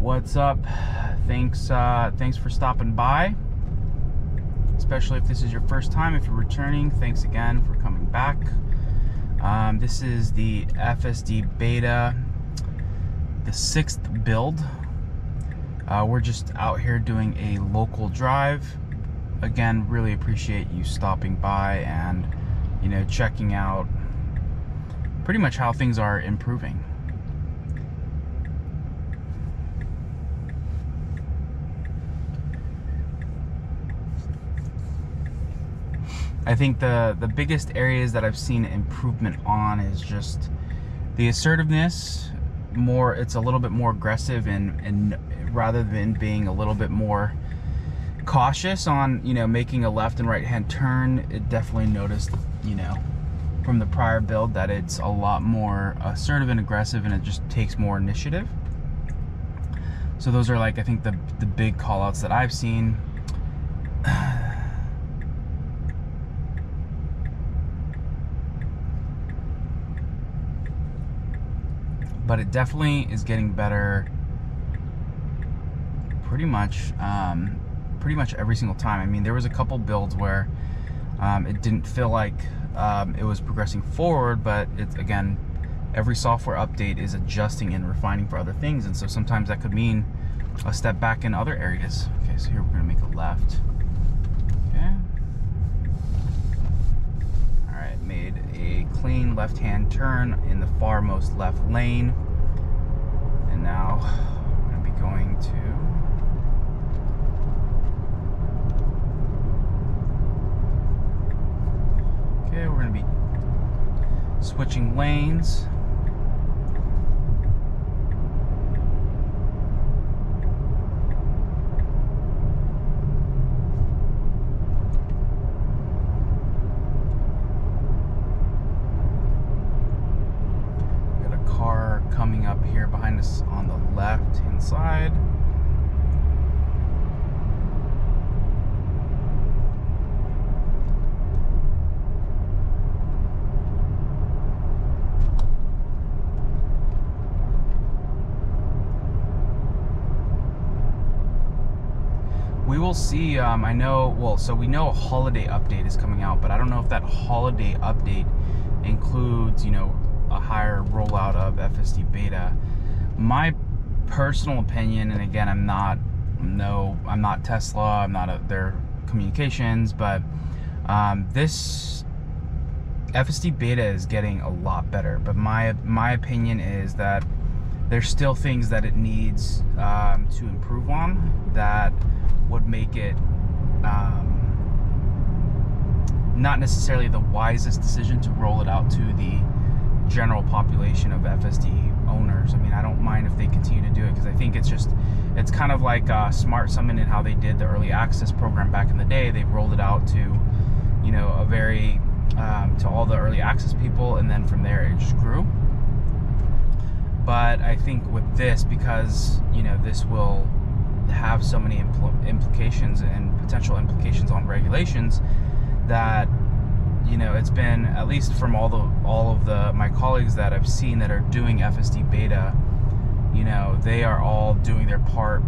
What's up? Thanks for stopping by, especially if this is your first time. If you're returning, thanks again for coming back. This is the FSD Beta, the 6th build. We're just out here doing a local drive. Again, really appreciate you stopping by and checking out pretty much how things are improving. I think the biggest areas that I've seen improvement on is just the assertiveness. It's a little bit more aggressive, and rather than being a little bit more cautious on making a left and right hand turn, it definitely noticed from the prior build that it's a lot more assertive and aggressive, and it just takes more initiative. So those are, like, I think the big call outs that I've seen. But it definitely is getting better pretty much every single time. I mean, there was a couple builds where it didn't feel like it was progressing forward, but it's, again, every software update is adjusting and refining for other things, and so sometimes that could mean a step back in other areas. Okay, so here we're gonna make a left. Okay. All right, made a clean left-hand turn in the farmost left lane, and now I'm gonna be going to we're going to be switching lanes. We got a car coming up here behind us on the left hand side. We will see. So we know a holiday update is coming out, but I don't know if that holiday update includes, a higher rollout of FSD Beta. My personal opinion, and again, I'm not Tesla, I'm not their communications, but this FSD Beta is getting a lot better. But my opinion is that there's still things that it needs to improve on that would make it not necessarily the wisest decision to roll it out to the general population of FSD owners. I mean, I don't mind if they continue to do it, because I think it's kind of like Smart Summon and how they did the early access program back in the day. They rolled it out to to all the early access people, and then from there it just grew. But I think with this, because this will have so many implications and potential implications on regulations, that it's been, at least from all of my colleagues that I've seen that are doing FSD Beta, they are all doing their part,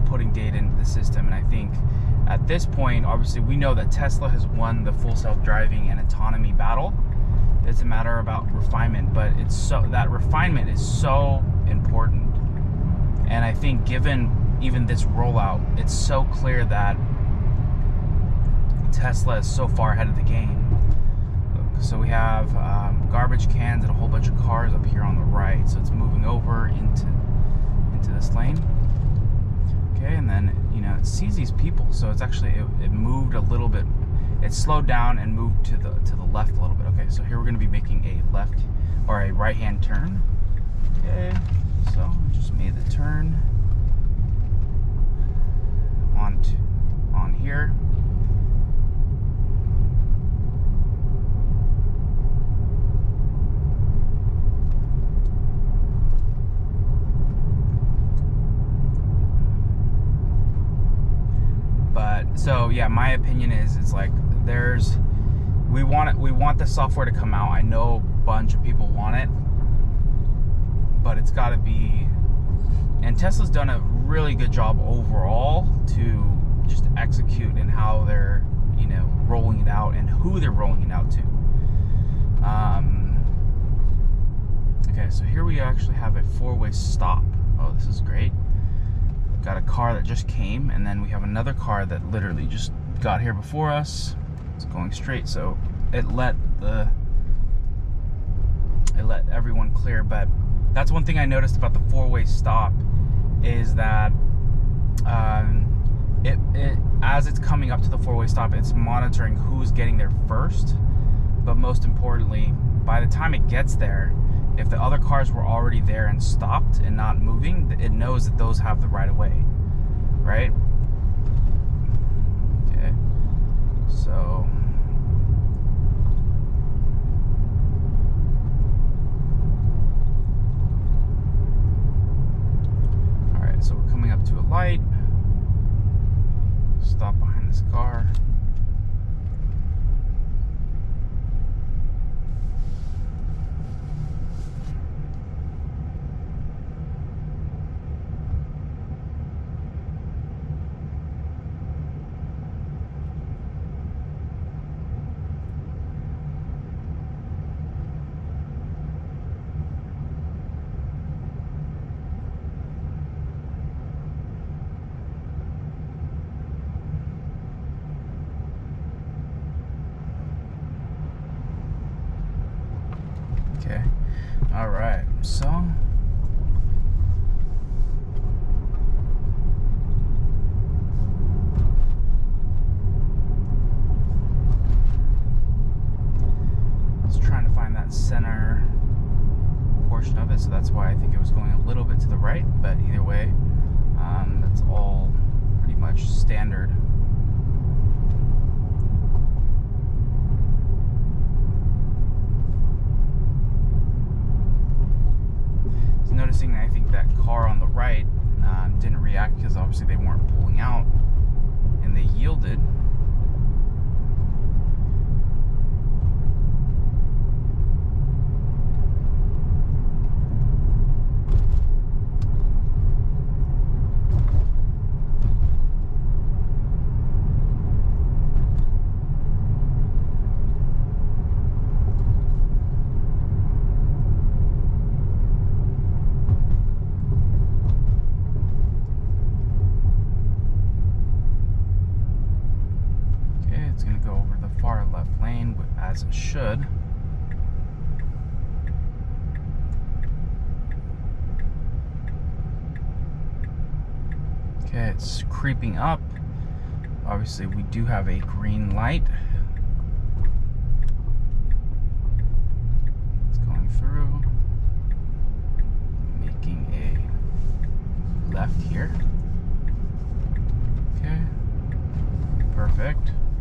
putting data into the system. And I think at this point, obviously, we know that Tesla has won the full self-driving and autonomy battle. It's a matter about refinement, but that refinement is so important. And I think given even this rollout, it's so clear that Tesla is so far ahead of the game. So we have garbage cans and a whole bunch of cars up here on the right, so it's moving over into this lane. Okay, and then it sees these people, so it's actually it moved a little bit. It slowed down and moved to the left a little bit. Okay, so here we're going to be making a left or a right hand turn. Okay, so I just made the turn on here. But so yeah, my opinion is it's like we want the software to come out. I know a bunch of people want it, but it's got to be And Tesla's done a really good job overall to just execute in how they're, rolling it out and who they're rolling it out to. Okay, so here we actually have a four-way stop. Oh, this is great. Got a car that just came, and then we have another car that literally just got here before us. It's going straight, so it let everyone clear. But that's one thing I noticed about the four-way stop is that as it's coming up to the four-way stop, it's monitoring who's getting there first. But most importantly, by the time it gets there, if the other cars were already there and stopped and not moving, it knows that those have the right of way, right? Okay, so all right, so we're coming up to a light. Stop behind this car. Okay, all right, so just trying to find that center portion of it, so that's why I think it was going a little bit to the right, but either way, that's all pretty much standard. Noticing, I think that car on the right didn't react because obviously they weren't pulling out, and they yielded. It's going to go over the far left lane as it should. Okay, it's creeping up. Obviously, we do have a green light. It's going through, making a left here. Okay, perfect.